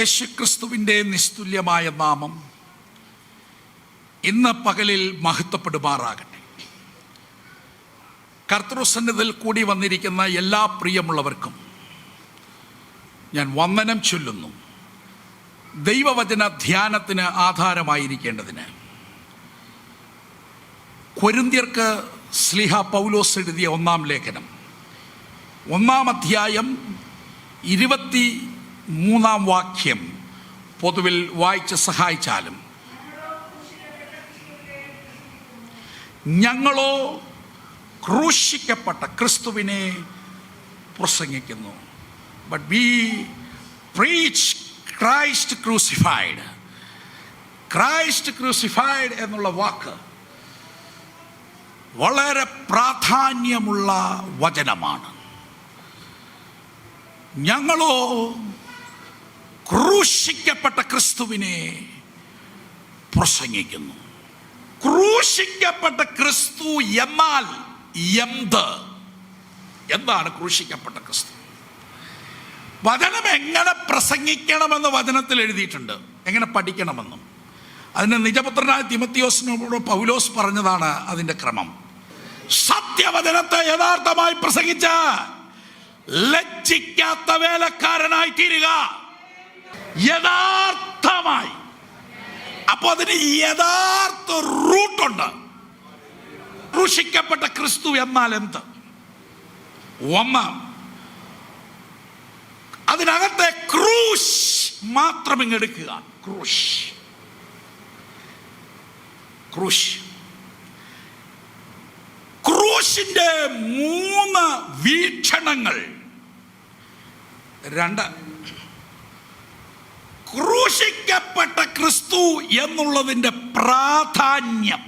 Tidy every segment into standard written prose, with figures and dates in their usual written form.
യേശുക്രിസ്തുവിൻ്റെ നിസ്തുല്യമായ നാമം ഇന്ന് പകലിൽ മഹത്വപ്പെടുമാറാകട്ടെ. കർത്തൃസന്നിധിയിൽ കൂടി വന്നിരിക്കുന്ന എല്ലാ പ്രിയമുള്ളവർക്കും ഞാൻ വന്ദനം ചൊല്ലുന്നു. ദൈവവചന ധ്യാനത്തിന് ആധാരമായിരിക്കേണ്ടതിന് കൊരിന്ത്യർക്ക് ശ്ലീഹ പൗലോസ് എഴുതിയ 1-ാം ലേഖനം 1-ാം അധ്യായം 23-ാം വാക്യം പൊതുവിൽ വായിച്ച് സഹായിച്ചാലും, ഞങ്ങളോ ക്രൂശിക്കപ്പെട്ട ക്രിസ്തുവിനെ പ്രസംഗിക്കുന്നു. But we preach Christ crucified. Christ crucified എന്നുള്ള വാക്ക് വളരെ പ്രാധാന്യമുള്ള വചനമാണ്. ഞങ്ങളോ ക്രൂശിക്കപ്പെട്ട ക്രിസ്തുവിനെ പ്രസംഗിക്കുന്നു. ക്രൂശിക്കപ്പെട്ട ക്രിസ്തു എന്നാൽ എന്താണ് ക്രൂശിക്കപ്പെട്ട ക്രിസ്തു? വചനം എങ്ങനെ പ്രസംഗിക്കണമെന്ന് വചനത്തിൽ എഴുതിയിട്ടുണ്ട്, എങ്ങനെ പഠിക്കണമെന്നും. അതിന് നിജപുത്രനായ തിമത്തിയോസിനോട് പൗലോസ് പറഞ്ഞതാണ് അതിൻ്റെ ക്രമം. സത്യവചനത്തെ യഥാർത്ഥമായി പ്രസംഗിച്ച ലജ്ജിക്കാത്ത വേലക്കാരനായി തീരുക. യഥാർത്ഥമായി. അപ്പൊ അതിന് യഥാർത്ഥ റൂട്ടുണ്ട്. ക്രൂശിക്കപ്പെട്ട ക്രിസ്തു എന്നാൽ എന്ത്? ഒന്ന്, അതിനകത്തെ ക്രൂശ് മാത്രം ഇങ്ങെടുക്കുക. ക്രൂശ് ക്രൂശ് ക്രൂശിന്റെ 3 വീക്ഷണങ്ങൾ. 2, ക്രൂശിക്കപ്പെട്ട ക്രിസ്തു എന്നുള്ളതിൻ്റെ പ്രാധാന്യം.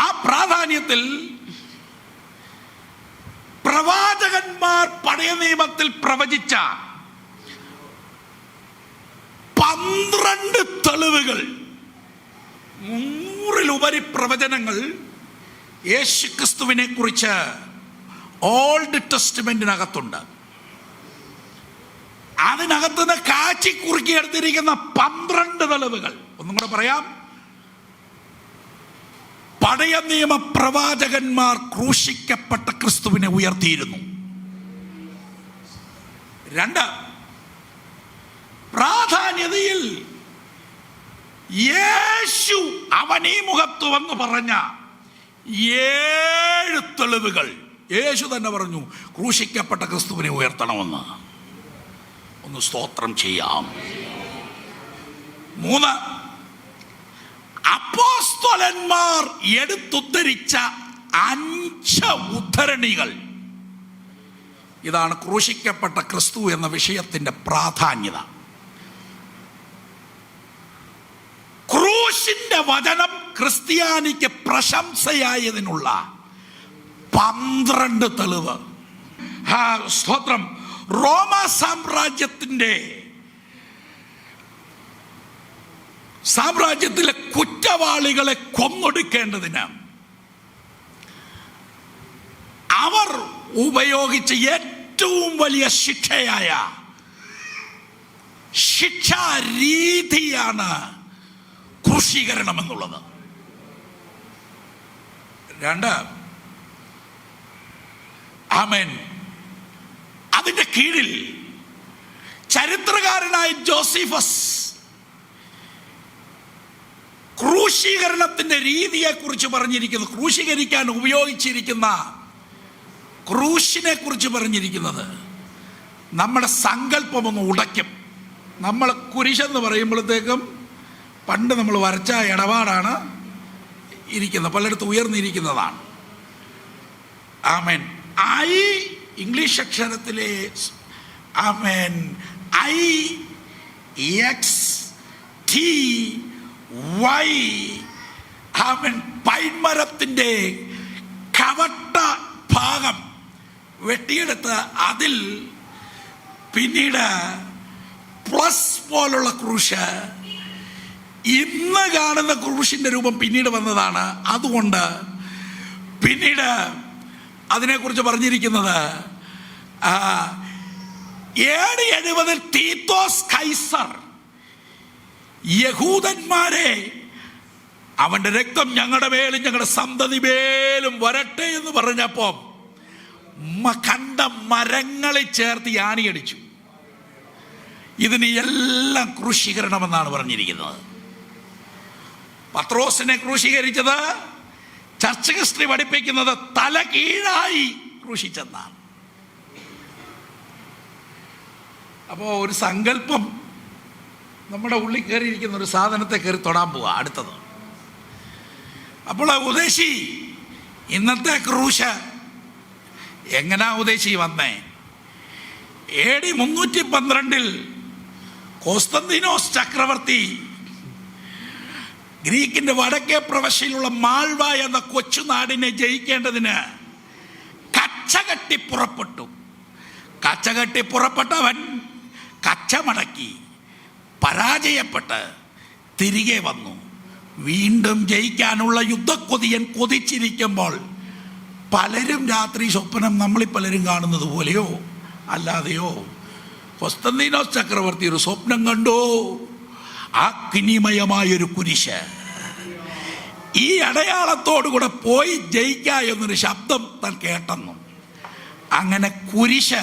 ആ പ്രാധാന്യത്തിൽ പ്രവാചകന്മാർ പഴയ നിയമത്തിൽ പ്രവചിച്ച 12 തെളിവുകൾ, 100-ലുപരി പ്രവചനങ്ങൾ യേശുക്രിസ്തുവിനെ കുറിച്ച് ഓൾഡ് ടെസ്റ്റ്മെന്റിനകത്തുണ്ട്. അതിനകത്ത് നിന്ന് കാച്ചി കുറുക്കി എടുത്തിരിക്കുന്ന 12 തെളിവുകൾ. ഒന്നും കൂടെ പറയാം. പഴയ നിയമ പ്രവാചകന്മാർ ക്രൂശിക്കപ്പെട്ട ക്രിസ്തുവിനെ ഉയർത്തിയിരുന്നു. 2, പ്രാധാന്യതയിൽ യേശു അവൻ ഈ മുഖത്ത് വന്ന് പറഞ്ഞ 7 തെളിവുകൾ. യേശു തന്നെ പറഞ്ഞു ക്രൂശിക്കപ്പെട്ട ക്രിസ്തുവിനെ ഉയർത്തണമെന്ന്. ഒന്ന് സ്തോത്രം ചെയ്യാം. 3, അപ്പോസ്തലന്മാർ എടുത്തുദ്ധരിച്ച 5 ഉദ്ധരണികൾ. ഇതാണ് ക്രൂശിക്കപ്പെട്ട ക്രിസ്തു എന്ന വിഷയത്തിന്റെ പ്രാധാന്യത. ക്രൂശിന്റെ വചനം ക്രിസ്ത്യാനിക്ക് പ്രശംസയായതിനുള്ള 12 തെളിവ്. സ്തോത്രം. റോമ സാമ്രാജ്യത്തിലെ കുറ്റവാളികളെ കൊന്നൊടുക്കേണ്ടതിന് അവർ ഉപയോഗിച്ച ഏറ്റവും വലിയ ശിക്ഷയായ ശിക്ഷാരീതിയാണ് ക്രൂശീകരണം എന്നുള്ളത്. 2, ആമേൻ, അതിന്റെ കീഴിൽ ചരിത്രകാരനായ ജോസഫസ് ക്രൂശീകരണത്തിന്റെ രീതിയെ കുറിച്ച് പറഞ്ഞിരിക്കുന്നു. ക്രൂശീകരിക്കാൻ ഉപയോഗിച്ചിരിക്കുന്ന ക്രൂശിനെ കുറിച്ച് പറഞ്ഞിരിക്കുന്നത് നമ്മുടെ സങ്കല്പമൊന്ന് ഉടയ്ക്കും. നമ്മൾ കുരിശെന്ന് പറയുമ്പോഴത്തേക്കും പണ്ട് നമ്മൾ വരച്ച ഇടപാടാണ് ഇരിക്കുന്നത്, പലയിടത്തും ഉയർന്നിരിക്കുന്നതാണ്. ആമേൻ. ഇംഗ്ലീഷ് അക്ഷരത്തിലെ ആമേൻ IXTY ആമേൻ പൈൻമരത്തിൻ്റെ കവട്ട ഭാഗം വെട്ടിയെടുത്ത് അതിൽ പിന്നീട് പ്ലസ് പോലുള്ള ക്രൂശ്, ഇന്ന് കാണുന്ന ക്രൂശിന്റെ രൂപം പിന്നീട് വന്നതാണ്. അതുകൊണ്ട് പിന്നീട് അതിനെക്കുറിച്ച് പറഞ്ഞിരിക്കുന്നത് AD 70 തീത്തോസ് കൈസർ യഹൂദന്മാരെ അവന്റെ രക്തം ഞങ്ങളുടെ മേലും ഞങ്ങളുടെ സന്തതി മേലും വരട്ടെ എന്ന് പറഞ്ഞപ്പോ കണ്ട മരങ്ങളിൽ ചേർത്ത് യാണിയടിച്ചു. ഇതിന് എല്ലാം ക്രൂശീകരണമെന്നാണ് പറഞ്ഞിരിക്കുന്നത്. പത്രോസിനെ ക്രൂശീകരിച്ചത് ചർച്ച് ഹിസ്റ്ററി പഠിപ്പിക്കുന്നത് തല കീഴായി ക്രൂശിച്ചെന്നാണ്. അപ്പോൾ ഒരു സങ്കല്പം നമ്മുടെ ഉള്ളിൽ കയറിയിരിക്കുന്ന ഒരു സാധനത്തെ കയറി തൊടാൻ പോവുക അടുത്തത്. അപ്പോൾ ഉദ്ദേശി ഇന്നത്തെ ക്രൂശ് എങ്ങനാ ഉദ്ദേശി വന്നേ? AD 312 കോസ്തന്തീനോസ് ചക്രവർത്തി ഗ്രീക്കിന്റെ വടക്കേ പ്രവശ്യയിലുള്ള മാൾവ എന്ന കൊച്ചുനാടിനെ ജയിക്കേണ്ടതിന് കച്ചകെട്ടി പുറപ്പെട്ടു. കച്ചകെട്ടി പുറപ്പെട്ടവൻ കച്ചമടക്കി പരാജയപ്പെട്ട് തിരികെ വന്നു. വീണ്ടും ജയിക്കാനുള്ള യുദ്ധക്കൊതിയൻ കൊതിച്ചിരിക്കുമ്പോൾ പലരും രാത്രി സ്വപ്നം നമ്മളീ പലരും കാണുന്നത് പോലെയോ അല്ലാതെയോ കൊസ്തന്തീനോസ് ചക്രവർത്തി ഒരു സ്വപ്നം കണ്ടു. അഗ്നിമയമായൊരു കുരിശ്, ഈ അടയാളത്തോടുകൂടെ പോയി ജയിക്ക എന്നൊരു ശബ്ദം താൻ കേട്ടെന്നു. അങ്ങനെ കുരിശ്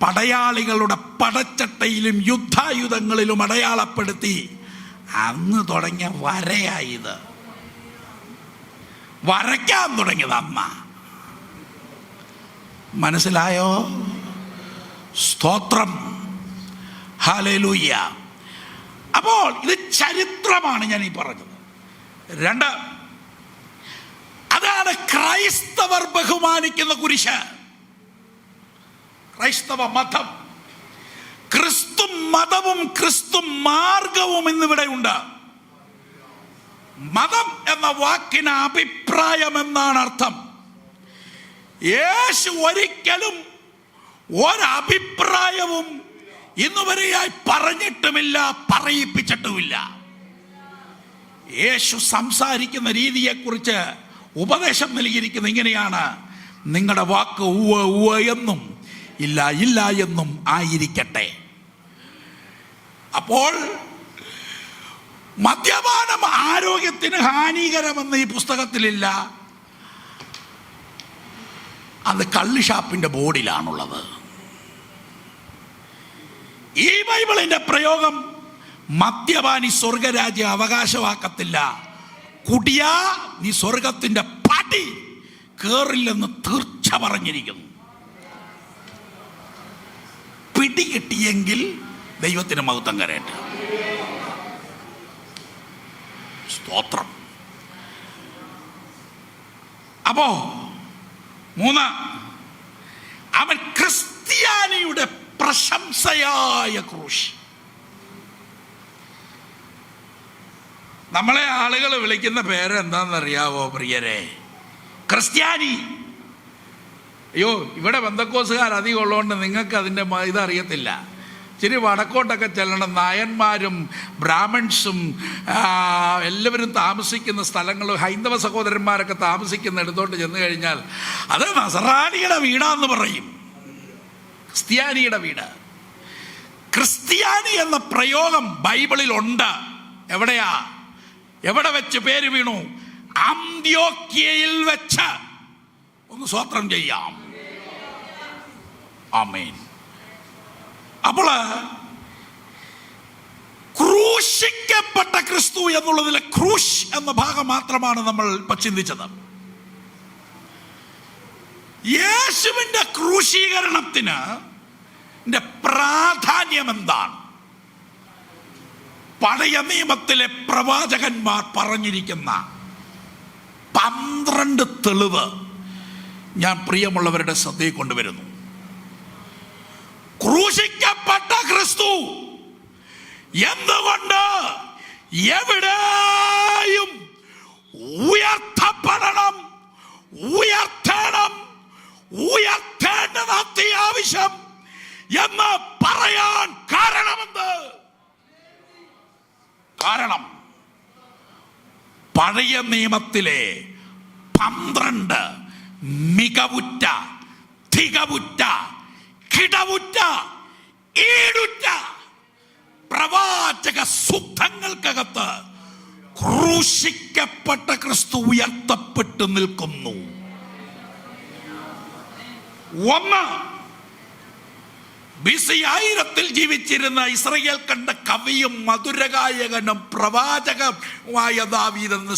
പടയാളികളുടെ പടച്ചട്ടയിലും യുദ്ധായുധങ്ങളിലും അടയാളപ്പെടുത്തി അന്ന് തുടങ്ങിയ വരയായത്. വരയ്ക്കാൻ തുടങ്ങിയത് അമ്മ. മനസ്സിലായോ? സ്തോത്രം, ഹല്ലേലൂയ. അപ്പോൾ ഇത് ചരിത്രമാണ് ഞാൻ ഈ പറഞ്ഞത്. 2, അതാണ് ക്രൈസ്തവർ ബഹുമാനിക്കുന്ന കുരിശ്. ക്രൈസ്തവ മതം, ക്രിസ്തു മതവും ക്രിസ്തു മാർഗവും ഇന്നിവിടെ ഉണ്ട്. മതം എന്ന വാക്കിന് അഭിപ്രായം എന്നാണ് അർത്ഥം. യേശു ഒരിക്കലും ഒരഭിപ്രായവും ഇന്നുവരെയായി പറഞ്ഞിട്ടുമില്ല, പറയിപ്പിച്ചിട്ടുമില്ല. യേശു സംസാരിക്കുന്ന രീതിയെക്കുറിച്ച് ഉപദേശം നൽകിയിരിക്കുന്നത് ഇങ്ങനെയാണ്: നിങ്ങളുടെ വാക്ക് ഉവ്വ് ഉവ്വ് എന്നും ഇല്ല ഇല്ല എന്നും ആയിരിക്കട്ടെ. അപ്പോൾ മദ്യപാനം ആരോഗ്യത്തിന് ഹാനികരമെന്ന് ഈ പുസ്തകത്തിലില്ല, അത് കള്ള് ഷാപ്പിന്റെ ബോർഡിലാണുള്ളത്. ഈ ബൈബിളിന്റെ പ്രയോഗം മദ്യപാനി സ്വർഗരാജ്യം അവകാശമാക്കത്തില്ല, കുടിയാ നീ സ്വർഗത്തിന്റെ പടി കേറില്ലെന്ന് തീർച്ച പറഞ്ഞിരിക്കുന്നു. പിടികിട്ടിയെങ്കിൽ ദൈവത്തിന് മഹത്വം കരയട്ടെ. സ്തോത്രം. അപ്പോ 3, അവൻ ക്രിസ്ത്യാനിയുടെ പ്രശംസയായ ക്രൂശ്. നമ്മളെ ആളുകൾ വിളിക്കുന്ന പേര് എന്താണെന്നറിയാവോ പ്രിയരെ? ക്രിസ്ത്യാനി. അയ്യോ, ഇവിടെ ബന്ധക്കോസുകാർ അധികം ഉള്ളതുകൊണ്ട് നിങ്ങൾക്ക് അതിൻ്റെ ഇതറിയത്തില്ല. ഇച്ചിരി വടക്കോട്ടൊക്കെ ചെല്ലണം. നായന്മാരും ബ്രാഹ്മൺസും എല്ലാവരും താമസിക്കുന്ന സ്ഥലങ്ങളും ഹൈന്ദവ സഹോദരന്മാരൊക്കെ താമസിക്കുന്ന ഇടത്തോട്ട് ചെന്ന് കഴിഞ്ഞാൽ അത് നസറാനിയുടെ വീടാന്ന് പറയും, ക്രിസ്ത്യാനിയുടെ വീട്. ക്രിസ്ത്യാനി എന്ന പ്രയോഗം ബൈബിളിൽ ഉണ്ട്. എവിടെയാ? എവിടെ വെച്ച് പേര് വീണു? അന്ത്യോക്യയിൽ വെച്ച്. ഒന്ന് സ്വോത്രം ചെയ്യാം. ആമേൻ. അപ്പോൾ ക്രൂശിക്കപ്പെട്ട ക്രിസ്തു എന്നുള്ളതിലെ ക്രൂശ് എന്ന ഭാഗം മാത്രമാണ് നമ്മൾ ചിന്തിച്ചത്. യേശുവിന്റെ ക്രൂശീകരണത്തിന് പ്രാധാന്യം എന്താണ്? പഴയ നിയമത്തിലെ പ്രവാചകന്മാർ പറഞ്ഞിരിക്കുന്ന 12 തെളിവ് ഞാൻ പ്രിയമുള്ളവരുടെ ശ്രദ്ധയിൽ കൊണ്ടുവരുന്നു. ക്രൂശിക്കപ്പെട്ട ക്രിസ്തു എന്തുകൊണ്ട് എവിടെയും ഉയർത്തപ്പെടണം, ഉയർത്തേണ്ടത് അത്യാവശ്യം എന്ന് പറയാൻ കാരണമെന്ത്? കാരണം പഴയ നിയമത്തിലെ 12 മികവുറ്റ, തികവുറ്റ, കിടവുറ്റ ഈടുറ്റ പ്രവാചക സൂക്തങ്ങൾക്കകത്ത് ക്രൂശിക്കപ്പെട്ട ക്രിസ്തു ഉയർത്തപ്പെട്ടു നിൽക്കുന്നു. ഒന്ന്, BC 1000 ജീവിച്ചിരുന്ന ഇസ്രായേൽ കണ്ട കവിയും മധുരഗായകനും പ്രവാചകമായ ദാവീദ് എന്ന്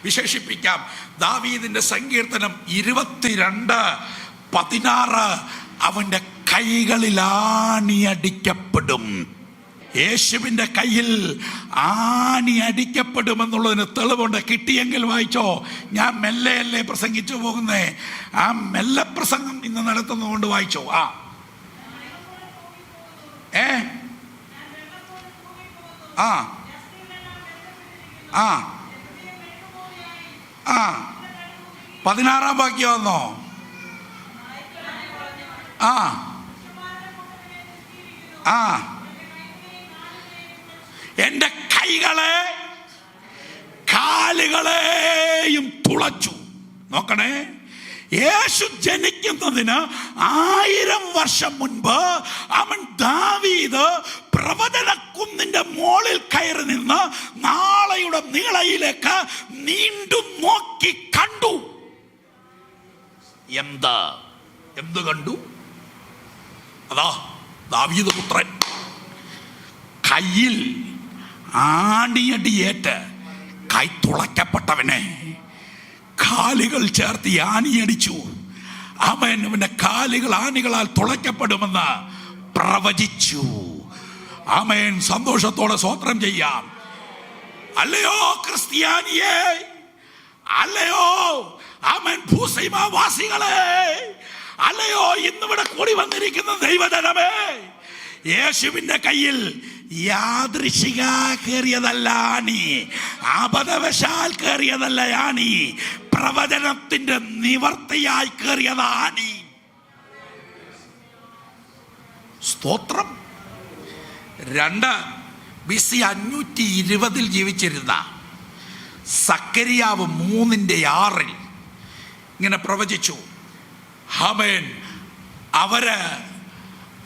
വിശേഷിപ്പിക്കാം. ദാവീദിന്റെ സങ്കീർത്തനം 22:16 അവന്റെ കൈകളിൽ ആണിയടിക്കപ്പെടും. യേശുവിന്റെ കയ്യിൽ ആണി അടിക്കപ്പെടുമെന്നുള്ളതിന് തെളിവുണ്ട്. കിട്ടിയെങ്കിൽ വായിച്ചോ. ഞാൻ മെല്ലെയല്ലേ പ്രസംഗിച്ചു പോകുന്നേ. ആ മെല്ലെ പ്രസംഗം ഇന്ന് നടത്തുന്നതുകൊണ്ട് വായിച്ചോ. ആ 16 വാക്യം വന്നോ. എന്റെ കൈകളെ കാലുകളെയും തുളച്ചു. നോക്കണേ, യേശു ജനിക്കുന്നതിന് 1000 വർഷം മുൻപ് അവൻ ദാവീദ് പ്രവചനക്കുന്നിന്റെ മോളിൽ കയറി നിന്ന് നാളെയുടെ നീളയിലേക്ക് നീണ്ടു നോക്കി കണ്ടു. എന്ത് കണ്ടു? അതാ ദാവീദ് പുത്രൻ കയ്യിൽ ആണിയടിയേറ്റ് കൈ തുളയ്ക്കപ്പെട്ടവനെ കാലുകൾ ചേർത്ത് ആണിയടിച്ചു. അവന്റെ കാലുകൾ ആണികളാൽ തുളയ്ക്കപ്പെടുമെന്ന് പ്രവചിച്ചു. ആമേൻ. സന്തോഷത്തോടെ സ്തോത്രം ചെയ്യാം. അല്ലയോ ക്രിസ്ത്യാനിയെ, അല്ലയോ ആമേൻ ഭൂസൈമാവാസികളെ, അല്ലയോ ഇന്നിവിടെ കൂടി വന്നിരിക്കുന്ന ദൈവജനമേ, യേശുവിന്റെ കയ്യിൽ യാദൃശിക കയറിയതല്ല ആണി, അബദ്ധവശാൽ കയറിയതല്ല ആണി, പ്രവചനത്തിന്റെ നിവർത്തിയായി കയറിയതാ ആണി. സ്തോത്രം. 2, BC 520 ജീവിച്ചിരുന്ന സക്കറിയാവ് 3:6 ഇങ്ങനെ പ്രവചിച്ചു. ആമേൻ.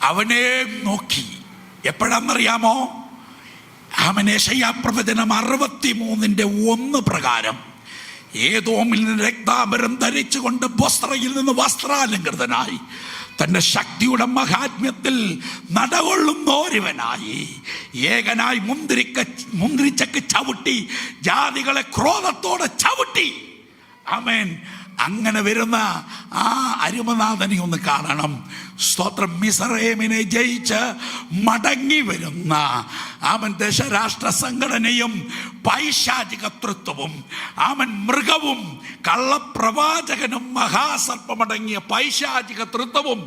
അവനെ നോക്കി. എപ്പോഴാണെന്നറിയാമോ? യെശയ്യാ പ്രവചനം 63:1 പ്രകാരം ഏദോമിൽ നിന്ന് രക്താംബരം ധരിച്ചുകൊണ്ട് ബൊസ്രയിൽ നിന്ന് വസ്ത്രാലങ്കൃതനായി തന്റെ ശക്തിയുടെ മഹാത്മ്യത്തിൽ നടകൊള്ളുന്നോരിവനായി ഏകനായി മുന്തിരിച്ചക്ക് ചവിട്ടി ജാതികളെ ക്രോധത്തോടെ ചവിട്ടി. ആമേൻ. അങ്ങനെ വരുന്ന ആ അരുമനാഥനെ ഒന്ന് കാണണം. സ്തോത്രം. മിസ്രയീമിനെ ജയിച്ച് മടങ്ങി വരുന്ന അവൻ ദശരാഷ്ട്ര സംഘടനയും പൈശാചികത്വവും അവൻ മൃഗവും കള്ളപ്രവാചകനും മഹാസർപ്പമടങ്ങിയ പൈശാചികത്വവും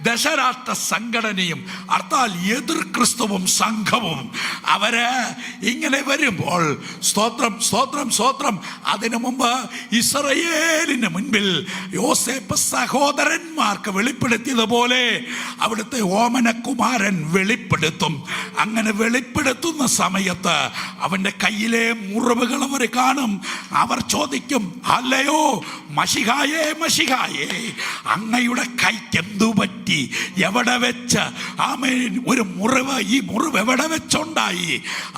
ദശരാഷ്ട്ര സംഘടനയും അർത്ഥാൽ എതിർ ക്രിസ്തുവും സംഘവും അവര് ഇങ്ങനെ വരുമ്പോൾ സ്തോത്രം സ്തോത്രം സ്തോത്രം. അതിനു മുമ്പ് ഇസ്രായേലിന് മുൻപിൽ യോസേപ്പ് സഹോദരന്മാർക്ക് വെളിപ്പെടുത്തിയതുപോലെ അവിടുത്തെ ഓമനകുമാരൻ വെളിപ്പെടുത്തും. അങ്ങനെ വെളിപ്പെടുത്തുന്ന സമയത്ത് അവന്റെ കയ്യിലെ മുറിവുകൾ അവർ കാണും. അവർ ചോദിക്കും, അല്ലയോ മശിഹായേ, മശിഹായേ, അങ്ങയുടെ കൈക്ക് എന്തു പറ്റി? എവിടെ വെച്ച്? ആമേൻ. ഒരു മുറിവ്, ഈ മുറിവ് എവിടെ വെച്ചുണ്ടായി?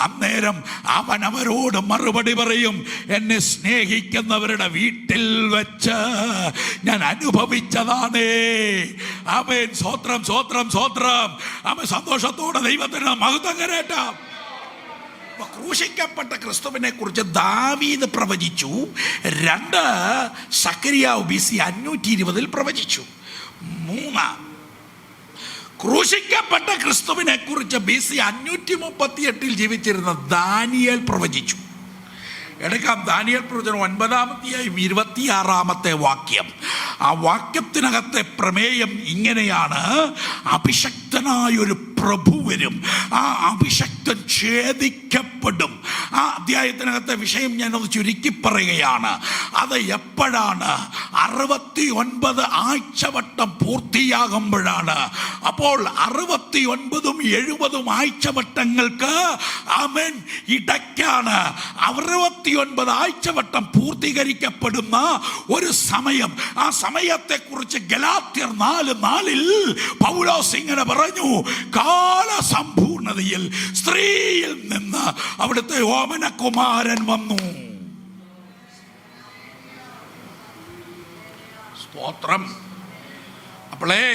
അന്നേരം അവൻ അവരോട് മറുപടി പറയും, എന്നെ സ്നേഹിക്കുന്നവരുടെ വീട്ടിൽ വെച്ച് ഞാൻ അനുഭവിച്ചതാണേ. ആമേൻ. സ്വോത്രം സ്വോത്രം സ്വോത്രം. ആമേൻ. സന്തോഷത്തോടെ ദൈവത്തിന് മഹത്വം കരേറ്റാം. ക്രൂശിക്കപ്പെട്ട ക്രിസ്തുവിനെ കുറിച്ച് ദാവീദ് പ്രവചിച്ചു. 2, സക്കറിയാവ് BC 520 പ്രവചിച്ചു. 3, ക്രൂശിക്കപ്പെട്ട ക്രിസ്തുവിനെ കുറിച്ച് BC 538 ജീവിച്ചിരുന്ന ദാനിയേൽ പ്രവചിച്ചു. എടുക്കാം. ദാനിയേൽ പ്രവചനം 9-26 വാക്യം. ആ വാക്യത്തിനകത്തെ പ്രമേയം ഇങ്ങനെയാണ്: അഭിഷക്തനായൊരു പ്രഭു വരും. ആ അഭിഷക്ത അശുദ്ധൻ ഛേദിക്കപ്പെടും. ആ അധ്യായത്തിനകത്തെ വിഷയം ഞാനത് ചുരുക്കി പറയുകയാണ്. അത് എപ്പോഴാണ്? 69 ആഴ്ചവട്ടം പൂർത്തിയാകുമ്പോഴാണ്. അപ്പോൾ 69ഉം 70ഉം ആഴ്ചവട്ടങ്ങൾക്ക് ആമേൻ ഇടയ്ക്കാണ് 69 ആഴ്ചവട്ടം പൂർത്തീകരിക്കപ്പെടുന്ന ഒരു സമയം. ആ സമയത്തെക്കുറിച്ച് ഗലാത്യർ 4:4 പൗലോസ് ഇങ്ങനെ പറഞ്ഞു: കാലസമ്പൂർണതയിൽ സ്ത്രീയിൽ നിന്ന് അവിടുത്തെ ഓമനകുമാരൻ വന്നു. സ്തോത്രം. അപ്പോളേ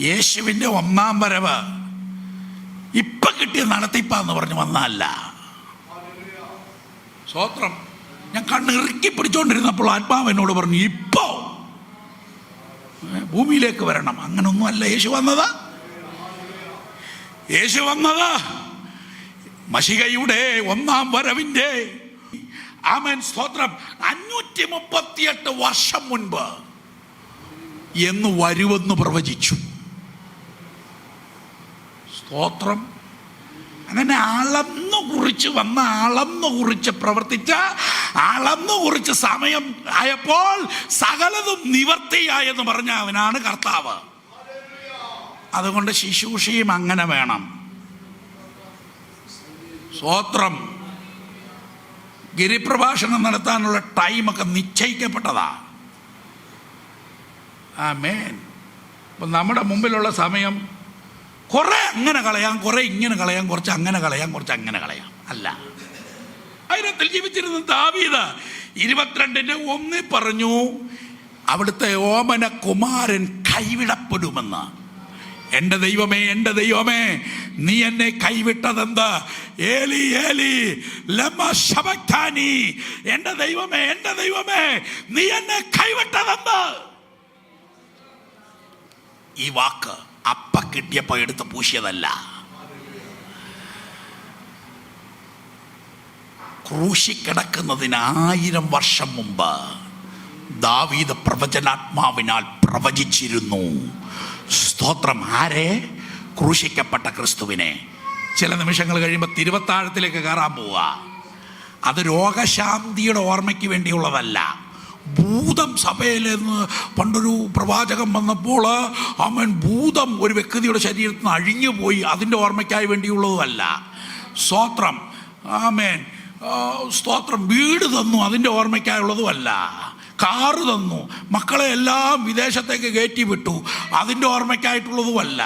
യേശുവിൻ്റെ ഒന്നാം വരവ് ഇപ്പൊ കിട്ടിയ നടത്തിപ്പാന്ന് പറഞ്ഞു വന്നല്ല. സ്തോത്രം. ഞാൻ കണ്ണിറുക്കി പിടിച്ചോണ്ടിരുന്നപ്പോൾ ആത്മാവ് എന്നോട് പറഞ്ഞു ഇപ്പോ ഭൂമിയിലേക്ക് വരണം. അങ്ങനൊന്നും അല്ല യേശു വന്നത്. യേശു വന്നത് മശിഹയുടെ ഒന്നാം വരവിന്റെ ആമേൻ സ്തോത്രം 538 വർഷം മുൻപ് എന്ന് വരുമെന്ന് പ്രവചിച്ചു. സ്തോത്രം. അങ്ങനെ അളന്നു കുറിച്ച് വന്ന, അളന്നു കുറിച്ച് പ്രവർത്തിച്ച, അളന്നു കുറിച്ച് സമയം ആയപ്പോൾ സകലതും നിവർത്തിയായെന്ന് പറഞ്ഞ അവനാണ് കർത്താവ്. അതുകൊണ്ട് ശുശ്രൂഷയും അങ്ങനെ വേണം. സ്തോത്രം. ഗിരിപ്രഭാഷണം നടത്താനുള്ള ടൈമൊക്കെ നിശ്ചയിക്കപ്പെട്ടതാ. ആമേൻ. അപ്പം നമ്മുടെ മുമ്പിലുള്ള സമയം കുറെ അങ്ങനെ കളയാം, കുറെ ഇങ്ങനെ കളയാം, കുറച്ച് അങ്ങനെ കളയാം, കുറച്ച് അങ്ങനെ കളയാം. അല്ല, ആയിരത്തിൽ ജീവിച്ചിരുന്ന ദാവീദ് 22:1 പറഞ്ഞു അവിടുത്തെ ഓമന കുമാരൻ കൈവിടപ്പെടുമെന്ന്. എൻ്റെ ദൈവമേ, എൻ്റെ ദൈവമേ, നീ എന്നെ കൈവിട്ടതെന്ത്? ഏലി ഏലി ലമ ശബക്താനി. എൻ്റെ ദൈവമേ, എൻ്റെ ദൈവമേ, നീ എന്നെ കൈവിട്ടതെന്ത്? ഈ വാക്ക് അപ്പ കിട്ടിയപ്പോ എടുത്ത് പൂശിയതല്ല. ക്രൂശി കിടക്കുന്നതിന് 1000 വർഷം മുമ്പ് ദാവീദ് പ്രവചനാത്മാവിനാൽ പ്രവചിച്ചിരുന്നു. സ്തോത്രം. ആരെ? ക്രൂശിക്കപ്പെട്ട ക്രിസ്തുവിനെ. ചില നിമിഷങ്ങൾ കഴിയുമ്പോൾ തിരുവത്താഴത്തിലേക്ക് കയറാൻ പോവുക. അത് രോഗശാന്തിയുടെ ഓർമ്മയ്ക്ക് വേണ്ടിയുള്ളതല്ല. ഭൂതം സഭയിൽ നിന്ന് പണ്ടൊരു പ്രവാചകൻ വന്നപ്പോൾ അവൻ ഭൂതം ഒരു വ്യക്തിയുടെ ശരീരത്തിൽ നിന്ന് അഴിഞ്ഞു പോയി, അതിൻ്റെ ഓർമ്മയ്ക്കായി വേണ്ടിയുള്ളതുമല്ല. സ്തോത്രം. ആമേൻ. സ്തോത്രം. വീട് തന്നു, അതിൻ്റെ ഓർമ്മയ്ക്കായുള്ളതുമല്ല. കാറ് തന്നു, മക്കളെ എല്ലാം വിദേശത്തേക്ക് കയറ്റി വിട്ടു, അതിൻ്റെ ഓർമ്മയ്ക്കായിട്ടുള്ളതുമല്ല.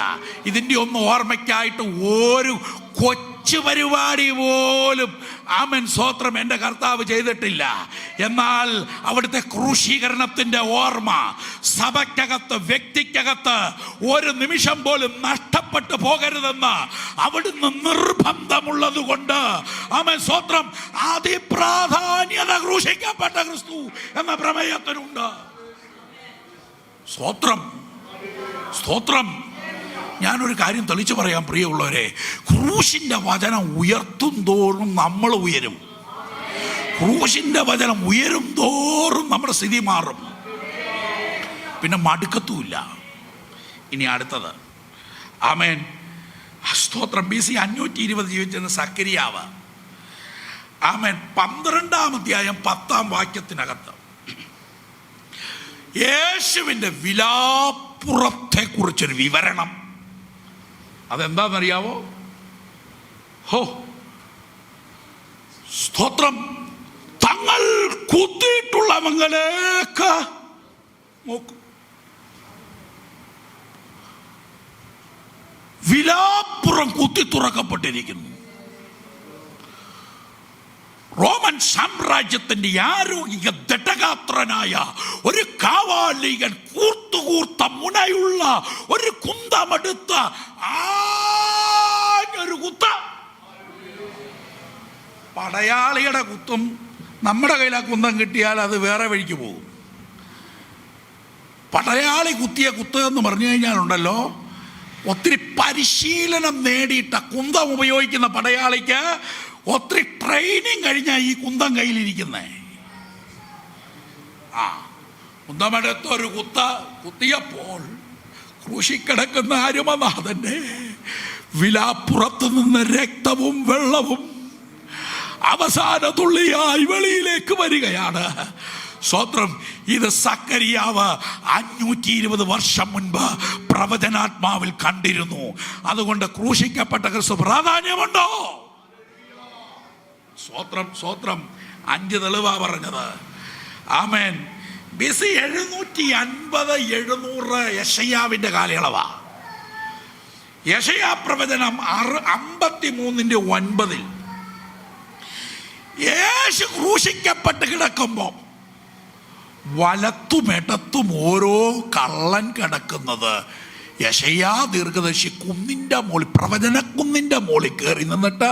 ഇതിൻ്റെ ഒന്നും ഓർമ്മയ്ക്കായിട്ട് ഒരു കൊച്ചു പരിപാടി പോലും ആമേൻ സ്തോത്രം എൻ്റെ കർത്താവ് ചെയ്തിട്ടില്ല. എന്നാൽ അവിടുത്തെ ക്രൂശീകരണത്തിൻ്റെ ഓർമ്മ സഭയ്ക്കകത്ത്, വ്യക്തിക്കകത്ത് ഒരു നിമിഷം പോലും നഷ്ടപ്പെട്ടു പോകരുതെന്ന് അവിടുന്ന് നിർബന്ധമുള്ളത് കൊണ്ട് ആമേൻ സ്തോത്രം അതിപ്രാധാന്യത ക്രൂശിക്കപ്പെട്ട ക്രിസ്തു എന്ന പ്രമേയത്തിനുണ്ട്. സ്തോത്രം. സ്തോത്രം. ഞാനൊരു കാര്യം തെളിച്ചു പറയാം പ്രിയമുള്ളവരെ. ക്രൂശിൻ്റെ വചനം ഉയർത്തും തോറും നമ്മൾ ഉയരും. ക്രൂശിൻ്റെ വചനം ഉയരും തോറും നമ്മുടെ സ്ഥിതി മാറും, പിന്നെ മടുക്കത്തുമില്ല. ഇനി അടുത്തത് ആമേൻ സ്തോത്രം. BC 520 ജീവിച്ചിരുന്ന സക്കരിയാവ് ആമേൻ 12-ാം അധ്യായം 10-ാം വാക്യത്തിനകത്ത് യേശുവിൻ്റെ വിലാപ്പുറത്തെ കുറിച്ചൊരു വിവരണം. അതെന്താണെന്നറിയാവോ? ഹോ സ്തോത്രം. തങ്ങൾ കുത്തിയിട്ടുള്ള മംഗലേക്ക് നോക്കും. വിലാപ്പുറം കുത്തി തുറക്കപ്പെട്ടിരിക്കുന്നു. റോമൻ സാമ്രാജ്യത്തിന്റെ ആരോഗ്യ ദട്ടഗാത്രനായ ഒരു കാവാലികൻ കൂർത്തുകൂർത്ത മുനയുള്ള ഒരു കുന്തമെടുത്ത ഒരു കുത്ത. പടയാളിയുടെ കുത്തും നമ്മുടെ കയ്യിൽ ആ കുന്തം കിട്ടിയാൽ അത് വേറെ വഴിക്ക് പോകും. പടയാളി കുത്തിയ കുത്ത് എന്ന് പറഞ്ഞു കഴിഞ്ഞാലുണ്ടല്ലോ, ഒത്തിരി പരിശീലനം നേടിയിട്ട കുന്തം ഉപയോഗിക്കുന്ന പടയാളിക്ക് ഒത്തിരി ട്രെയിനിങ് കഴിഞ്ഞാൽ ഈ കുന്തം കയ്യിലിരിക്കുന്നേ. കുന്തമെടുത്തൊരു കുത്തിയപ്പോൾ ക്രൂശിക്കിടക്കുന്ന അരുമനാഥന്റെ വിലാപ്പുറത്ത് നിന്ന് രക്തവും വെള്ളവും അവസാന തുള്ളിയായി വെളിയിലേക്ക് വരികയാണ്. സ്തോത്രം. ഇത് സക്കറിയാവ് 520 വർഷം മുൻപ് പ്രവചനാത്മാവിൽ കണ്ടിരുന്നു. അതുകൊണ്ട് ക്രൂശിക്കപ്പെട്ട ക്രിസ്തു പ്രാധാന്യമുണ്ടോ? സ്തോത്രം, സ്തോത്രം. 5 തെളിവാ പറഞ്ഞത്. ആമേൻ. BC 750-700 യെശയ്യാവിന്റെ കാലയളവാ. യെശയ്യാ പ്രവചനം 53:9 യേശു ക്രൂശിക്കപ്പെട്ട് കിടക്കുമ്പോൾ വലത്തും ഇടത്തും ഓരോ കള്ളൻ കിടക്കുന്നത് യെശയ്യാ ദീർഘദർശി കുന്നിൻ്റെ മുകളിൽ, പ്രവചനക്കുന്നിൻ്റെ മുകളിൽ കയറി നിന്നിട്ട്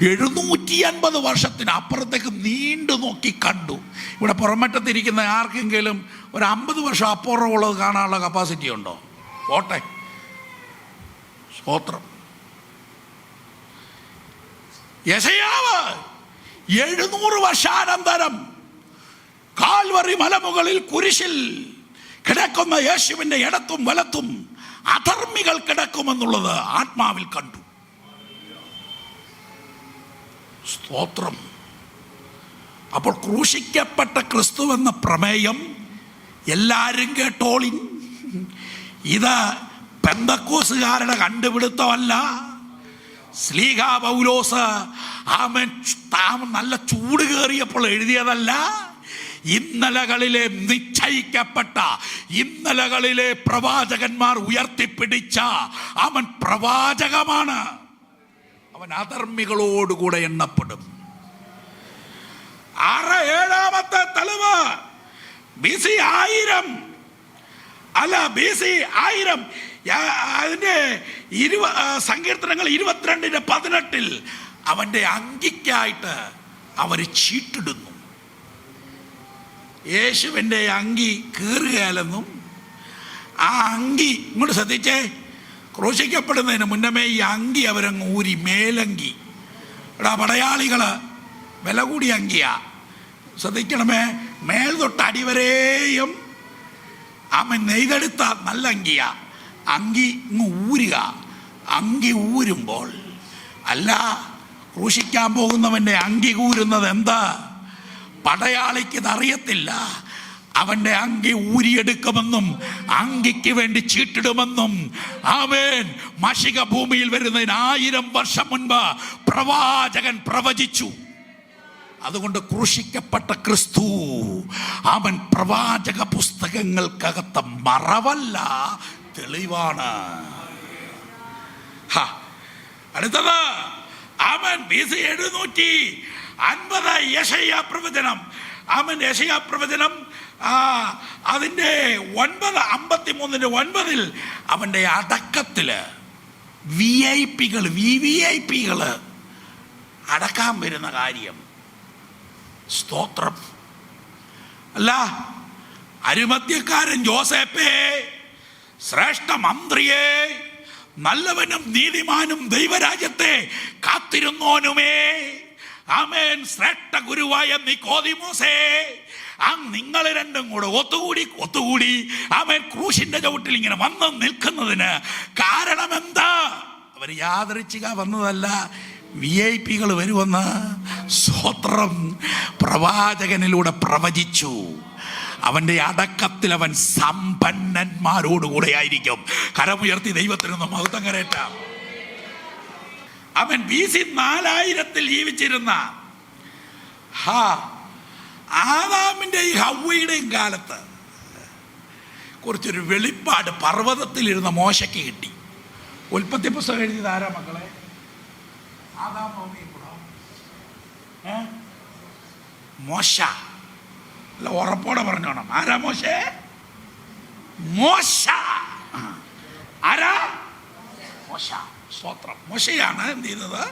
750 വർഷത്തിന് അപ്പുറത്തേക്ക് നീണ്ടു നോക്കി കണ്ടു. ഇവിടെ പുറമറ്റത്തിരിക്കുന്ന ആർക്കെങ്കിലും ഒരു 50 വർഷം അപ്പുറമുള്ളത് കാണാനുള്ള കപ്പാസിറ്റി ഉണ്ടോ? പോട്ടെ. സ്തോത്രം. യെശയ്യാവ് 700 വർഷാനന്തരം കാൽവറി മലമുകളിൽ കുരിശിൽ കിടക്കുന്ന യേശുവിൻ്റെ ഇടത്തും വലത്തും അധർമ്മികൾ കിടക്കുമെന്നുള്ളത് ആത്മാവിൽ കണ്ടു. സ്തോത്രം. അപ്പോൾ ക്രൂശിക്കപ്പെട്ട ക്രിസ്തു എന്ന പ്രമേയം എല്ലാവരും കേട്ടോളിൻ. ഇത് പെന്തക്കോസുകാരുടെ കണ്ടുപിടുത്തമല്ല. ശ്ലീഹ പൗലോസ് നല്ല ചൂട് കയറിയപ്പോൾ എഴുതിയതല്ല. ഇന്നലകളിലെ നിശ്ചയിക്കപ്പെട്ട, ഇന്നലകളിലെ പ്രവാചകന്മാർ ഉയർത്തിപ്പിടിച്ച അവൻ പ്രവാചകമാണ്. അവൻ അധർമ്മികളോടുകൂടെ എണ്ണപ്പെടും. 7-ാമത്തെ തെളിവ് BC 1000 അല്ല, BC 1000 അതിന്റെ സങ്കീർത്തനങ്ങൾ 22:18 അവന്റെ അങ്കിക്കായിട്ട് അവർ ചീട്ടിടുന്നു. യേശുവിൻ്റെ അങ്കി കീറുകയല്ലെന്നും ആ അങ്കി, ഇങ്ങോട്ട് ശ്രദ്ധിച്ചേ, ക്രൂശിക്കപ്പെടുന്നതിന് മുന്നമേ ഈ അങ്കി അവരങ്ങ് ഊരി, മേലങ്കി. എടാ പടയാളികൾ വില കൂടിയ അങ്കിയാ, ശ്രദ്ധിക്കണമേ. മേൽ തൊട്ട് അടിവരെയും അവൻ നെയ്തെടുത്ത നല്ല അങ്കിയാ. അങ്കി ഇങ്ങ് ഊരുക. അങ്കി ഊരുമ്പോൾ അല്ല, ക്രൂശിക്കാൻ പോകുന്നവൻ്റെ അങ്കി ഊരുന്നത് എന്താ? പടയാളിക്ക് ഇതറിയത്തില്ല. അവൻ്റെ അങ്കി ഊരിയെടുക്കുമെന്നും അങ്കിക്ക് വേണ്ടി ചീട്ടിടുമെന്നും ആമേൻ മഷിക ഭൂമിയിൽ വരുന്നതിന് 1000 വർഷം മുൻപ് പ്രവാചകൻ പ്രവചിച്ചു. അതുകൊണ്ട് ക്രൂശിക്കപ്പെട്ട ക്രിസ്തു അവൻ പ്രവാചക പുസ്തകങ്ങൾക്കകത്ത മറവല്ല, തെളിവാണ്. അടുത്തത് അവൻ BC 750 യെശയ്യാ പ്രവചനം. അവൻ യെശയ്യാ പ്രവചനം അതിൻ്റെ 53:9 അവൻ്റെ അടക്കത്തില് VVIP അടക്കാൻ വരുന്ന കാര്യം. സ്തോത്രം. അല്ല, അരിമത്യക്കാരൻ ജോസേപ്പേ, ശ്രേഷ്ഠ മന്ത്രിയെ, നല്ലവനും നീതിമാനും ദൈവരാജ്യത്തെ കാത്തിരുന്നോനുമേ, ആമേൻ, ശ്രേഷ്ഠ ഗുരുവായ നിക്കോദിമോസേ, നിങ്ങൾ രണ്ടും കൂടെ ഒത്തുകൂടി ആമേൻ ക്രൂശിന്റെ ചവിട്ടിൽ ഇങ്ങനെ വന്ന് നിൽക്കുന്നതിന് കാരണം എന്താ? അവർ യാദൃച്ഛിക വന്നതല്ല, VIP വരുമെന്ന് സ്തോത്രം പ്രവാചകനിലൂടെ പ്രവചിച്ചു. അവൻ്റെ അടക്കത്തിൽ അവൻ സമ്പന്നന്മാരോടുകൂടെ ആയിരിക്കും. കരമുയർത്തി ദൈവത്തിനൊന്ന് മഹത്വം കരേറ്റാം. അവൻ BC 4000 ജീവിച്ചിരുന്ന ആദാമിൻ്റെയും ഹവ്വയുടെയും കാലത്ത് കുറച്ചൊരു വെളിപ്പാട് പർവ്വതത്തിലിരുന്ന മോശയ്ക്ക് കിട്ടി. ഉൽപ്പത്തി പുസ്തകം എഴുതിയത് ആരാ മക്കളെ? ആദാം ഹവ്വയും കൂടെ. മോശ. അല്ല, ഉറപ്പോടെ പറഞ്ഞോണം. ആരാ മോശേ? മോശ. ആരാ? മോശ. സ്തോത്രം. മോശയാണ് എന്ത് ചെയ്തത്?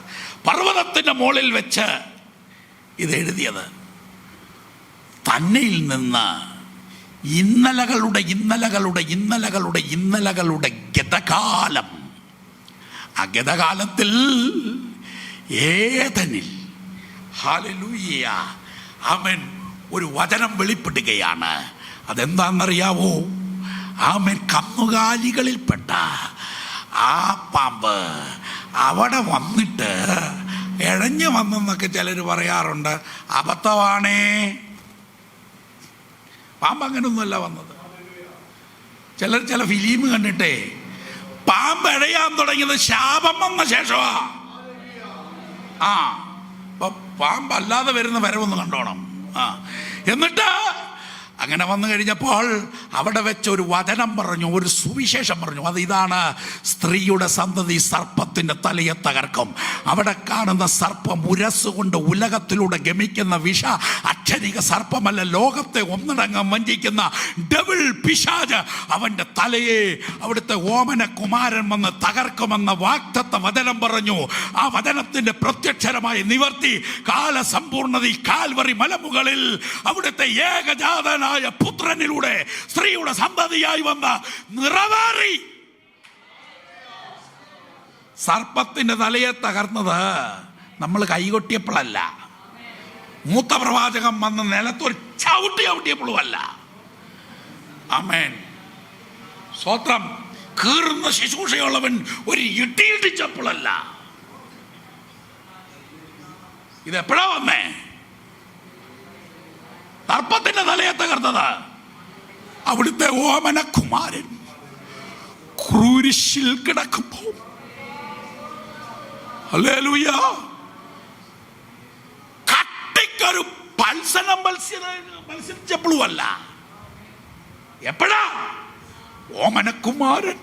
പർവ്വതത്തിൻ്റെ മുകളിൽ വെച്ച് ഇത് എഴുതിയത്. തന്നയിൽ നിന്ന് ഇന്നലകളുടെ ഗതകാലം. ആ ഗതകാലത്തിൽ ഏദനിൽ ഹല്ലേലൂയ അവൻ ഒരു വചനം വെളിപ്പെടുകയാണ്. അതെന്താണെന്നറിയാവോ? ആമേൻ, കന്നുകാലികളിൽപ്പെട്ട ആ പാമ്പ് അവിടെ വന്നിട്ട് ഇഴഞ്ഞു വന്നെന്നൊക്കെ ചിലർ പറയാറുണ്ട്. അബദ്ധമാണേ. പാമ്പ് അങ്ങനൊന്നുമല്ല വന്നത്. ചില ഫിലിം കണ്ടിട്ടേ പാമ്പ് ഇഴയാൻ തുടങ്ങിയത് ശാപം വന്ന ശേഷമാ. അപ്പൊ പാമ്പ് അല്ലാതെ വരുന്ന വരവൊന്ന് കണ്ടോണം. എന്നിട്ട് അങ്ങനെ വന്നു കഴിഞ്ഞപ്പോൾ അവിടെ വെച്ച് ഒരു വചനം പറഞ്ഞു, ഒരു സുവിശേഷം പറഞ്ഞു. അത് ഇതാണ്: സ്ത്രീയുടെ സന്തതി സർപ്പത്തിൻ്റെ തലയെ തകർക്കും. അവിടെ കാണുന്ന സർപ്പം ഉരസുകൊണ്ട് ഉലകത്തിലൂടെ ഗമിക്കുന്ന വിഷ അക്ഷരിക സർപ്പമല്ല, ലോകത്തെ ഒന്നടങ്കം വഞ്ചിക്കുന്ന ഡെവിൾ പിശാച് അവൻ്റെ തലയെ അവിടുത്തെ ഓമന കുമാരൻ വന്ന് തകർക്കുമെന്ന വാഗ്ദത്ത വചനം പറഞ്ഞു. ആ വചനത്തിൻ്റെ പ്രത്യക്ഷരമായ നിവർത്തി കാലസമ്പൂർണത കാൽവറി മലമുകളിൽ അവിടുത്തെ ഏകജാതന പുത്രനിലൂടെ സ്ത്രീയുടെ സന്തതിയായി വന്ന നിറവേറി. സർപ്പത്തിന്റെ തലയെ തകർന്നത് നമ്മൾ കൈകൊട്ടിയപ്പോഴല്ല, മൂത്ത പ്രവാചകം വന്ന് നിലത്തൊരു ചവിട്ടിയപ്പോഴുമല്ല. ആമേൻ, സ്തോത്രം. കീറുന്ന ശുശ്രൂഷയുള്ളവൻ ഒരു ഇടിയിടിച്ചപ്പോഴല്ല. ഇതെപ്പോഴാ വന്നേ? സർപ്പത്തിന്റെ തലയെ തകർത്തത് അവിടുത്തെ ഓമന കുമാരൻ ക്രൂരിശിൽ കിടക്കുമ്പോൾ. ഹല്ലേലൂയ. കട്ടിക്കൊരു പത്സനം മത്സരിച്ചപ്പോഴുമല്ല. എപ്പോഴാ? ഓമനക്കുമാരൻ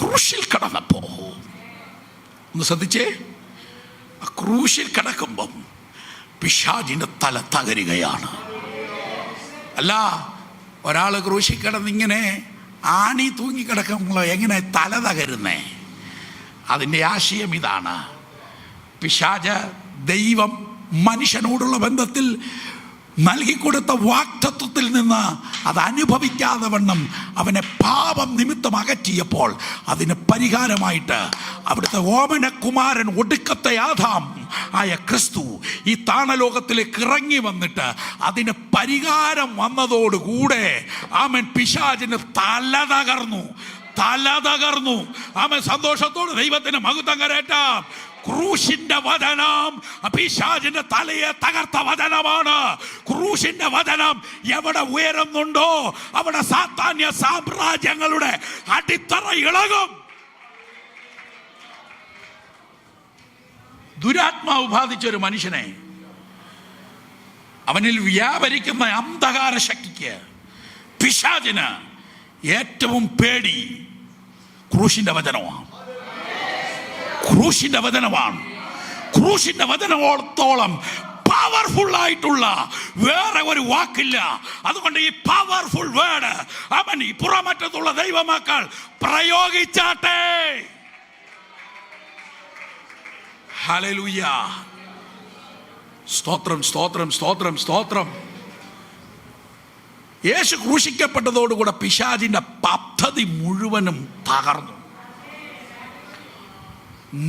ക്രൂശിൽ കിടന്നപ്പോ. ഒന്ന് ശ്രദ്ധിച്ചേ. ആ ക്രൂശിൽ കിടക്കുമ്പം പിശാചിന്റെ തല തകരുകയാണ്. അല്ല, ഒരാൾ ക്രൂശിൽ കിടന്നിങ്ങനെ ആണി തൂങ്ങിക്കിടക്കുമ്പോൾ എങ്ങനെ തല തകരുന്നേ? അതിൻ്റെ ആശയം ഇതാണ്: പിശാച് ദൈവം മനുഷ്യനോടുള്ള ബന്ധത്തിൽ നൽകിക്കൊടുത്ത വാഗ്ദത്തത്തിൽ നിന്ന് അത് അനുഭവിക്കാതെ വണ്ണം അവനെ പാപം നിമിത്തം അകറ്റിയപ്പോൾ അതിന് പരിഹാരമായിട്ട് അവിടുത്തെ ഓമനകുമാരൻ, ഒടുക്കത്തെ ആദാം ആയ ക്രിസ്തു ഈ താണലോകത്തിലേക്ക് ഇറങ്ങി വന്നിട്ട് അതിന് പരിഹാരം വന്നതോടുകൂടെ ആമൻ പിശാചിന് തല തകർന്നു. ആമൻ, സന്തോഷത്തോട് ദൈവത്തിന് മഹത്വം കരേറ്റാം. ക്രൂശിന്റെ വചനം പിശാചിന്റെ തലയെ തകർത്ത വചനമാണ്. ക്രൂശിന്റെ വചനം എവിടെ ഉയരുന്നുണ്ടോ അവിടെ സാത്താന്യ സാമ്രാജ്യങ്ങളുടെ അടിത്തറ ഇളകും. ദുരാത്മാവ് ബാധിച്ചൊരു മനുഷ്യനെ, അവനിൽ വ്യാപരിക്കുന്ന അന്ധകാര ശക്തിക്ക്, പിശാചിന് ഏറ്റവും പേടി ക്രൂശിന്റെ വചനമാണ്. ക്രൂശിന്റെ വചനത്തോളം പവർഫുൾ ആയിട്ടുള്ള വേറെ ഒരു വാക്കില്ല. അതുകൊണ്ട് ഈ പവർഫുൾ വേർഡ് അവൻ ഈ പുറമറ്റത്തുള്ള ദൈവമക്കൾ പ്രയോഗിച്ചാട്ടെ. ഹല്ലേലൂയ. സ്തോത്രം, സ്തോത്രം, സ്തോത്രം, സ്തോത്രം. യേശു ക്രൂശിക്കപ്പെട്ടതോടുകൂടെ പിശാചിന്റെ പദ്ധതി മുഴുവനും തകർന്നു.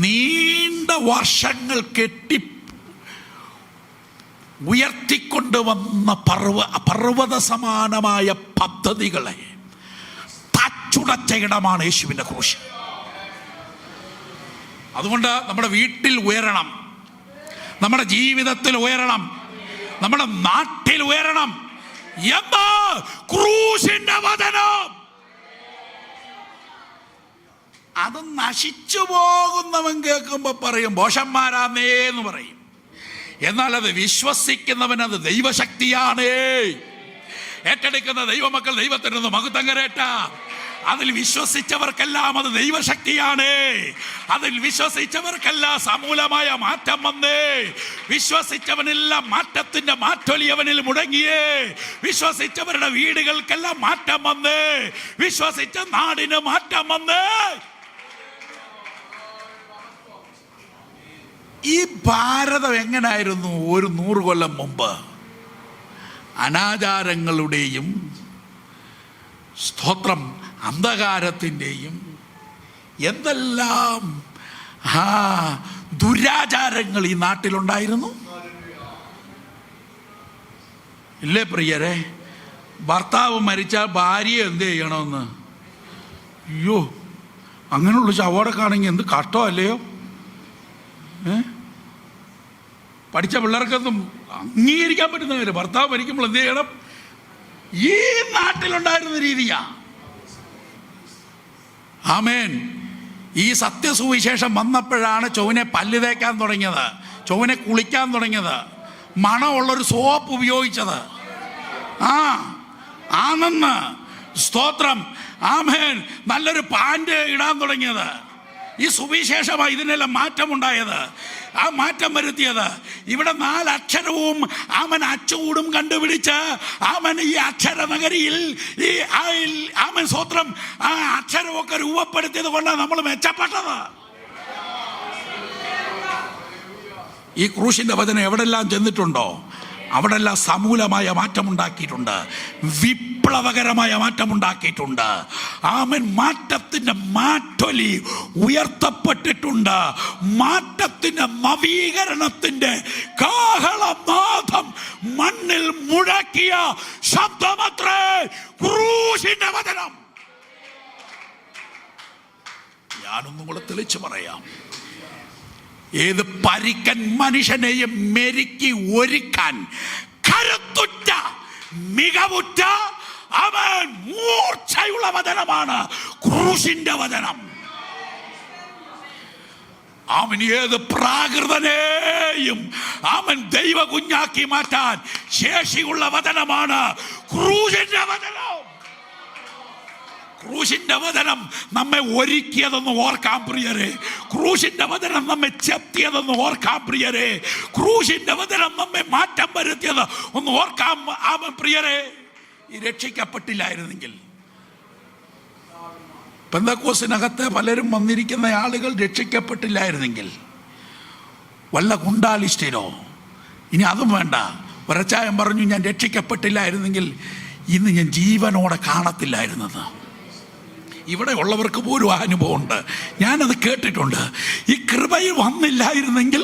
നീണ്ട വർഷങ്ങൾ കെട്ടി ഉയർത്തിക്കൊണ്ടുവന്ന പർവ്വത സമാനമായ പദ്ധതികളെ തച്ചുടച്ച ഇടമാണ് യേശുവിൻ്റെ ക്രൂശ്. അതുകൊണ്ട് നമ്മുടെ വീട്ടിൽ ഉയരണം, നമ്മുടെ ജീവിതത്തിൽ ഉയരണം, നമ്മുടെ നാട്ടിൽ ഉയരണം. എന്താ? ക്രൂശിന്റെ വചനം. അത് നശിച്ചു പോകുന്നവൻ കേൾക്കുമ്പോൾ പറയും ഭോഷന്മാരാന്നേന്ന് പറയും. എന്നാൽ അത് വിശ്വസിക്കുന്നവൻ അത് ദൈവശക്തിയാണ്. ഏറ്റെടുക്കുന്ന ദൈവമക്കൾ ദൈവത്തിനൊന്ന് മഹത്വം കരേറ്റാം. അതിൽ വിശ്വസിച്ചവർക്കെല്ലാം അത് ദൈവശക്തിയാണ്. അതിൽ വിശ്വസിച്ചവർക്കെല്ലാം സമൂലമായ മാറ്റം വന്നേ. വിശ്വസിച്ചവനെല്ലാം മാറ്റത്തിന്റെ മാറ്റൊലി അവനിൽ മുടങ്ങിയേ. വിശ്വസിച്ചവരുടെ വീടുകൾക്കെല്ലാം മാറ്റം വന്നേ. വിശ്വസിച്ച നാടിന് മാറ്റം വന്നേ. ഈ ഭാരതം എങ്ങനായിരുന്നു ഒരു 100 കൊല്ലം മുമ്പ്? അനാചാരങ്ങളുടെയും സ്തോത്രം അന്ധകാരത്തിൻ്റെയും എന്തെല്ലാം ദുരാചാരങ്ങൾ ഈ നാട്ടിലുണ്ടായിരുന്നു. ഇല്ലേ പ്രിയരെ? ഭർത്താവ് മരിച്ചാൽ ഭാര്യയെ എന്ത് ചെയ്യണമെന്ന്? അയ്യോ, അങ്ങനെയുള്ള ശവോടൊക്കെ ആണെങ്കിൽ എന്ത് കഷ്ടമല്ലയോ? പഠിച്ച പിള്ളേർക്കൊന്നും അംഗീകരിക്കാൻ പറ്റുന്ന കാര്യം. ഭർത്താവ് മരിക്കുമ്പോൾ എന്ത് ചെയ്യണം? ഈ നാട്ടിലുണ്ടായിരുന്ന രീതിയാ. ആമേൻ. ഈ സത്യസുവിശേഷം വന്നപ്പോഴാണ് ചൊവ്വനെ പല്ല് തേക്കാൻ തുടങ്ങിയത്, ചൊവ്വനെ കുളിക്കാൻ തുടങ്ങിയത്, മണമുള്ളൊരു സോപ്പ് ഉപയോഗിച്ചത്. ആണെന്ന് സ്തോത്രം. ആമേൻ. നല്ലൊരു പാൻറ് ഇടാൻ തുടങ്ങിയത്. ഈ സുവിശേഷമാണ് ഇതിനെല്ലാം മാറ്റമുണ്ടായത്. ആ മാറ്റം വരുത്തിയത് ഇവിടെ 4 അക്ഷരവും അവൻ അച്ചുകൂടും കണ്ടുപിടിച്ച് അവൻ ഈ അക്ഷര നഗരിയിൽ ഈ അവൻ സ്വത്രം ആ അക്ഷരമൊക്കെ രൂപപ്പെടുത്തിയത് കൊണ്ടാണ് നമ്മൾ മെച്ചപ്പെട്ടത്. ഈ ക്രൂശിന്റെ വചനം എവിടെല്ലാം ചെന്നിട്ടുണ്ടോ അവിടെല്ലാം സമൂലമായ മാറ്റമുണ്ടാക്കിയിട്ടുണ്ട്, വിപ്ലവകരമായ മാറ്റമുണ്ടാക്കിയിട്ടുണ്ട്. ആമൻ. മാറ്റത്തിന്റെ മാറ്റൊലി ഉയർത്തപ്പെട്ടിട്ടുണ്ട്. മാറ്റത്തിന്റെ നവീകരണത്തിന്റെ കാഹളനാദം മണ്ണിൽ മുഴക്കിയ ശബ്ദമത്രേ ക്രൂശിന്റെ വചനം. ഞാനൊന്നും കൂടെ തെളിച്ചു പറയാം. ഏത് പരിക്കൻ മനുഷ്യനെയും മെരുക്കി ഒരുക്കാൻ കരുത്തുറ്റ മികവുറ്റ അവൻ മൂർച്ചയുള്ള വചനമാണ് ക്രൂശിന്റെ വചനം. അവൻ ഏത് പ്രാകൃതനെയും അവൻ ദൈവ കുഞ്ഞാക്കി മാറ്റാൻ ശേഷിയുള്ള വചനമാണ് ക്രൂശിന്റെ വചനം. ക്രൂശിന്റെ വചനം നമ്മെ ഒരുക്കിയതെന്ന് ഓർക്കാൻ പ്രിയരെ. ക്രൂശിന്റെ വചനം നമ്മെ ചെത്തിയതെന്ന് ഓർക്കാൻ പ്രിയരെ. ക്രൂശിന്റെ വചനം നമ്മെ മാറ്റം വരുത്തിയത് ഒന്ന് ഓർക്കാൻ പ്രിയരെ. ഈ രക്ഷിക്കപ്പെട്ടില്ലായിരുന്നെങ്കിൽ, പെന്തക്കോസ്തിനകത്ത് പലരും വന്നിരിക്കുന്ന ആളുകൾ രക്ഷിക്കപ്പെട്ടില്ലായിരുന്നെങ്കിൽ, വല്ല ഗുണ്ടാലിസ്റ്റിനോ, ഇനി അതും വേണ്ട, ഒരച്ചായം പറഞ്ഞു ഞാൻ രക്ഷിക്കപ്പെട്ടില്ലായിരുന്നെങ്കിൽ ഇന്ന് ഞാൻ ജീവനോടെ കാണത്തില്ലായിരുന്നത്. ഇവിടെ ഉള്ളവർക്ക് പോലും ആ അനുഭവമുണ്ട്, ഞാനത് കേട്ടിട്ടുണ്ട്. ഈ കൃപയിൽ വന്നില്ലായിരുന്നെങ്കിൽ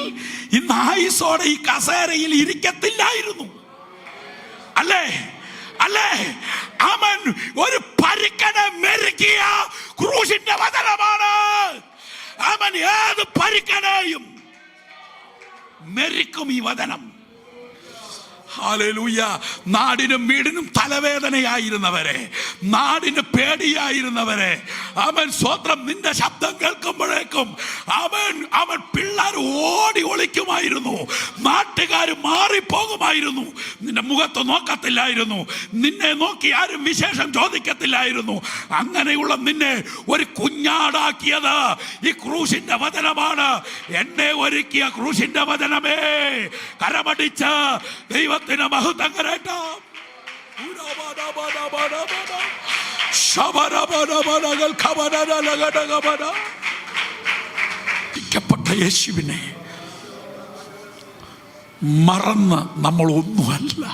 ഇന്ന് ആയുസോടെ ഈ കസേരയിൽ ഇരിക്കത്തില്ലായിരുന്നു. അല്ലേ? അല്ലേ? അവൻ ഒരു പരിക്കനെ മെരുക്കിയ ക്രൂശിന്റെ വചനമാണ്. അവൻ ഏത് പരിക്കനെയും മെരുക്കും ഈ വചനം. ഹല്ലേലൂയ. നാടിനും വീടിനും തലവേദനയായിരുന്നവരെ, നാടിന് പേടിയായിരുന്നവരെ, അവൻ സ്വത്രം നിന്റെ ശബ്ദം കേൾക്കുമ്പോഴേക്കും അവൻ പിള്ളേർ ഓടി ഒളിക്കുമായിരുന്നു, നാട്ടുകാർ മാറിപ്പോകുമായിരുന്നു, നിന്റെ മുഖത്ത് നോക്കത്തില്ലായിരുന്നു, നിന്നെ നോക്കി ആരും വിശേഷം ചോദിക്കത്തില്ലായിരുന്നു. അങ്ങനെയുള്ള നിന്നെ ഒരു കുഞ്ഞാടാക്കിയത് ഈ ക്രൂശിന്റെ വചനമാണ്. എന്നെ ഒരുക്കിയ ക്രൂശിന്റെ വചനമേ, കരമടിച്ച് ദൈവ മഹത്വം കരേറ്റാം. യേശുവിനെ മറന്ന് നമ്മൾ ഒന്നുമല്ല.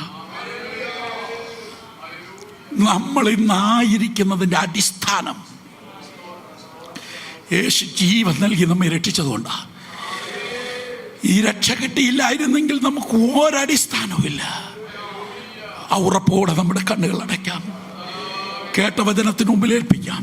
നമ്മൾ ഇന്നായിരിക്കുന്നതിൻ്റെ അടിസ്ഥാനം യേശു ജീവൻ നൽകി നമ്മെ രക്ഷിച്ചതുകൊണ്ടാണ്. ഈ രക്ഷ കിട്ടിയില്ലായിരുന്നെങ്കിൽ നമുക്ക് ഒരടിസ്ഥാനവുമില്ല. ആ ഉറപ്പോടെ നമ്മുടെ കണ്ണുകൾ അടയ്ക്കാം, കേട്ട വചനത്തിന് മുമ്പിൽ ഏൽപ്പിക്കാം.